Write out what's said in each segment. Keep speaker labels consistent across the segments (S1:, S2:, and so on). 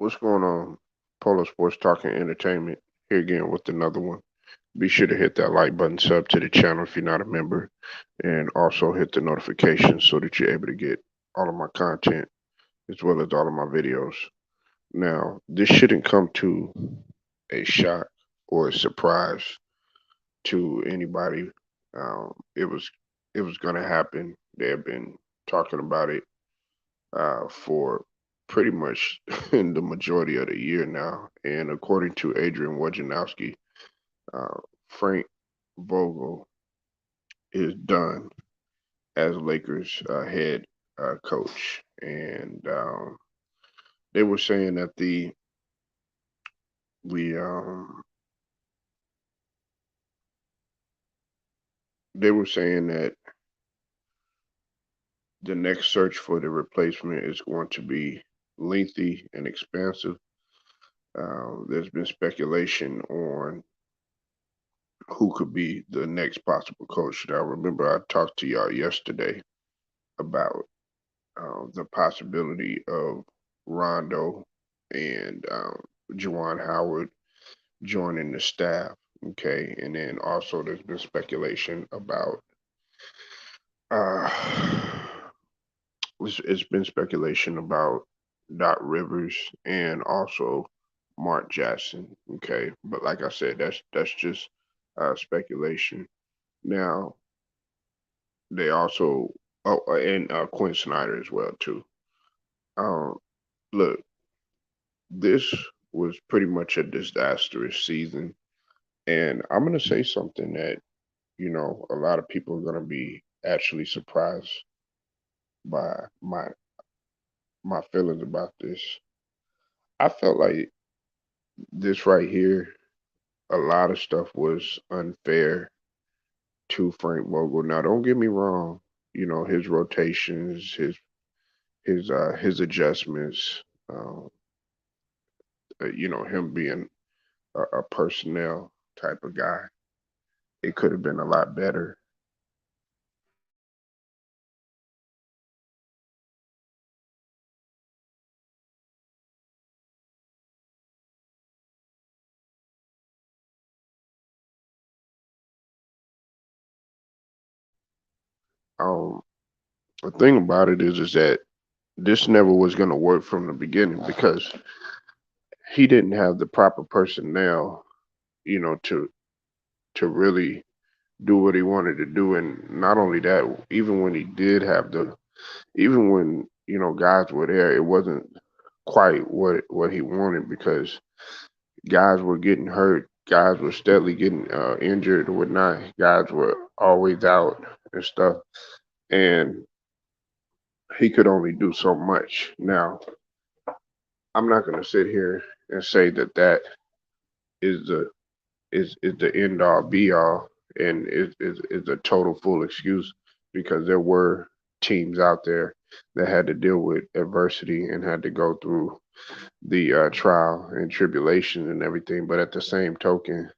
S1: What's going on? Polo Sports Talking Entertainment here again with another one. Be sure to hit that like button, sub to the channel if you're not a member, and also hit the notifications so that you're able to get all of my content as well as all of my videos. Now, this shouldn't come to a shock or a surprise to anybody. It was going to happen. They have been talking about it for pretty much the majority of the year now. And according to Adrian Wojnarowski, uh, Frank Vogel is done as Lakers head coach. And they were saying that we they were saying that the next search for the replacement is going to be lengthy and expansive. There's been speculation on who could be the next possible coach. Now, remember, I talked to y'all yesterday about the possibility of Rondo and Juwan Howard joining the staff. Okay, and then also there's been speculation about uh, it's been speculation about Doc Rivers and also Mark Jackson. Okay, but like I said, that's just speculation. Now they also and Quinn Snyder as well too. Um, Look, this was pretty much a disastrous season, and I'm gonna say something that a lot of people are gonna be actually surprised by my feelings about this. I felt like this right here, a lot of stuff was unfair to Frank Vogel. Now, don't get me wrong, his rotations, his adjustments, um, him being a personnel type of guy. It could have been a lot better. Um, the thing about it is that this never was going to work from the beginning because he didn't have the proper personnel, to really do what he wanted to do. And not only that, even when he did have even when guys were there, it wasn't quite what he wanted because guys were getting hurt, guys were steadily getting injured and whatnot, guys were always out and stuff, and he could only do so much. Now, I'm not going to sit here and say that that is the end all be all and is a total full excuse because there were teams out there that had to deal with adversity and had to go through the trial and tribulation and everything. But at the same token,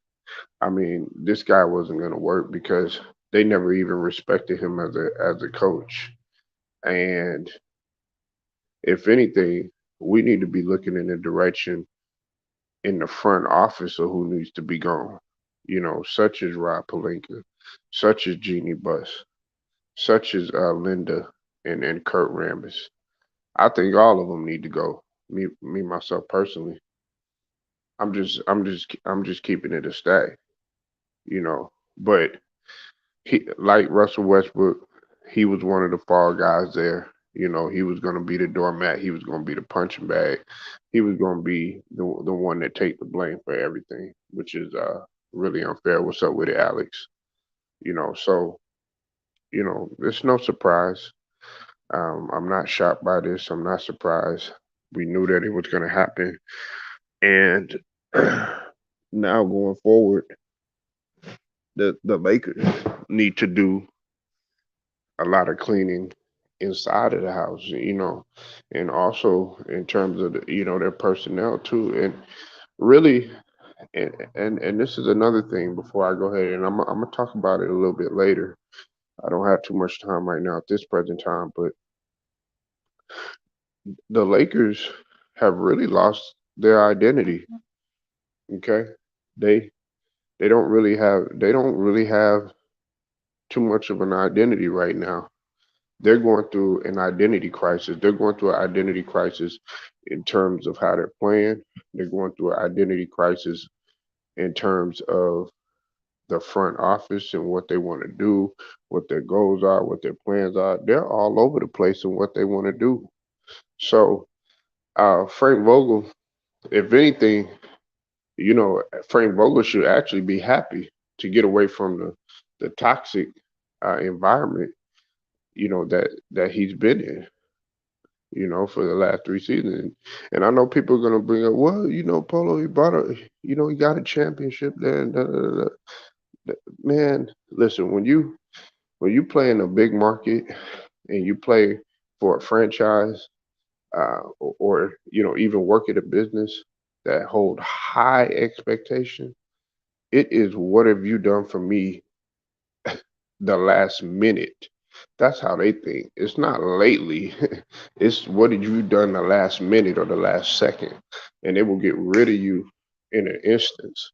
S1: I mean, this guy wasn't going to work because they never even respected him as a coach. And if anything, we need to be looking in the direction in the front office of who needs to be gone. Such as Rob Palenka, such as Jeannie Buss, such as Linda and Kurt Rambis. I think all of them need to go. Me myself personally. I'm just keeping it a stack, you know. But he, like Russell Westbrook, he was one of the fall guys there. He was going to be the doormat. He was going to be the punching bag. He was going to be the one that take the blame for everything, which is really unfair. What's up with it, Alex? So it's no surprise. I'm not shocked by this. I'm not surprised. We knew that it was going to happen, and now going forward, the Lakers need to do a lot of cleaning inside of the house, and also in terms of their personnel too. And really, and this is another thing before I go ahead and I'm gonna talk about it a little bit later. I don't have too much time right now at this present time, but the Lakers have really lost. their identity. Okay, they they don't really have too much of an identity right now. They're going through an identity crisis. They're going through an identity crisis in terms of how they're playing. They're going through an identity crisis in terms of the front office and what they want to do, what their goals are, what their plans are. They're all over the place in what they want to do. So, Frank Vogel, if anything, Frank Vogel should actually be happy to get away from the toxic environment, that he's been in, for the last 3 seasons. And I know people are gonna bring up, well, Polo, he got a championship there. And da, da, da, da. Man, listen, when you play in a big market and you play for a franchise, or even work at a business that hold high expectation, it is what have you done for me the last minute. That's how they think. It's not lately. It's what did you done the last minute or the last second, and they will get rid of you in an instance.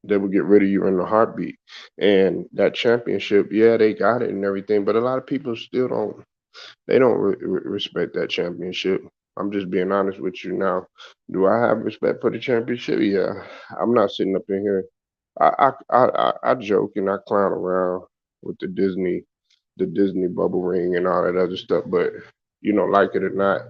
S1: They will get rid of you in a heartbeat. And that championship, yeah, they got it and everything, but a lot of people still don't. They don't respect that championship. I'm just being honest with you now. Do I have respect for the championship? Yeah. I'm not sitting up in here. I joke and I clown around with the Disney bubble ring and all that other stuff, but like it or not,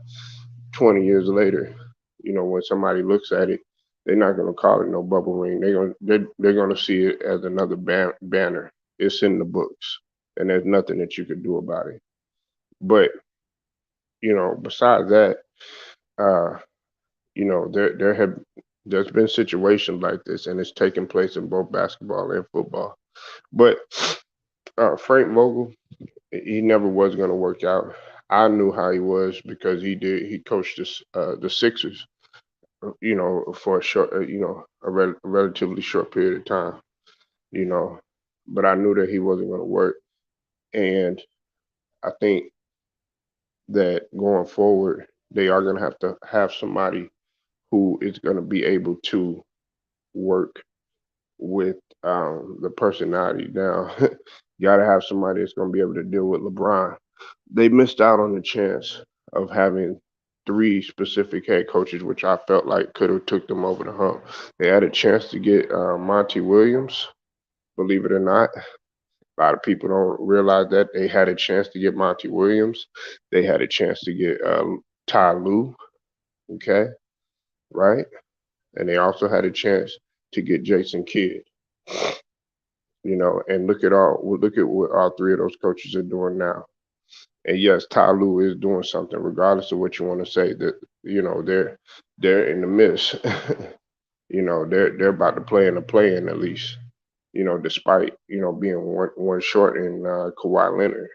S1: 20 years later, when somebody looks at it, they're not gonna call it no bubble ring. They're gonna see it as another banner. It's in the books, and there's nothing that you can do about it. But besides that, uh, there's been situations like this, and it's taken place in both basketball and football. But Frank Vogel, he never was going to work out. I knew how he was because he coached the Sixers, for a short, relatively short period of time, you know. But I knew that he wasn't going to work, and I think that going forward, they are going to have somebody who is going to be able to work with the personality. Now, you got to have somebody that's going to be able to deal with LeBron. They missed out on the chance of having three specific head coaches, which I felt like could have took them over the hump. They had a chance to get Monty Williams, believe it or not. A lot of people don't realize that they had a chance to get Monty Williams. They had a chance to get Ty Lue, okay, right? And they also had a chance to get Jason Kidd, and look at what all three of those coaches are doing now. And yes, Ty Lue is doing something, regardless of what you want to say. That they're in the midst. They're about to play in the play-in at least. Despite being one short in Kawhi Leonard.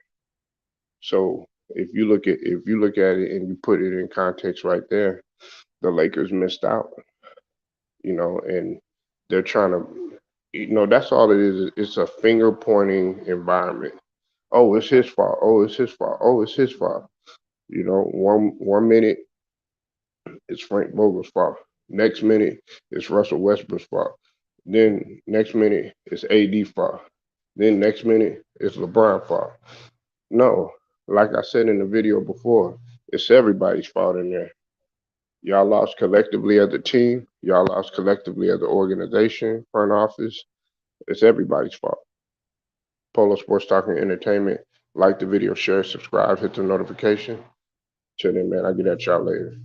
S1: So if you look at it and you put it in context right there, the Lakers missed out. And they're trying to, that's all it is. It's a finger pointing environment. Oh, it's his fault. Oh, it's his fault. Oh, it's his fault. One minute it's Frank Vogel's fault. Next minute it's Russell Westbrook's fault. Then next minute it's AD fault. Then next minute it's LeBron fault. No, like I said in the video before, it's everybody's fault in there. Y'all lost collectively as a team. Y'all lost collectively as an organization, front office. It's everybody's fault. Polo Sports Talking Entertainment. Like the video, share, subscribe, hit the notification. Till then, man, I'll get at y'all later.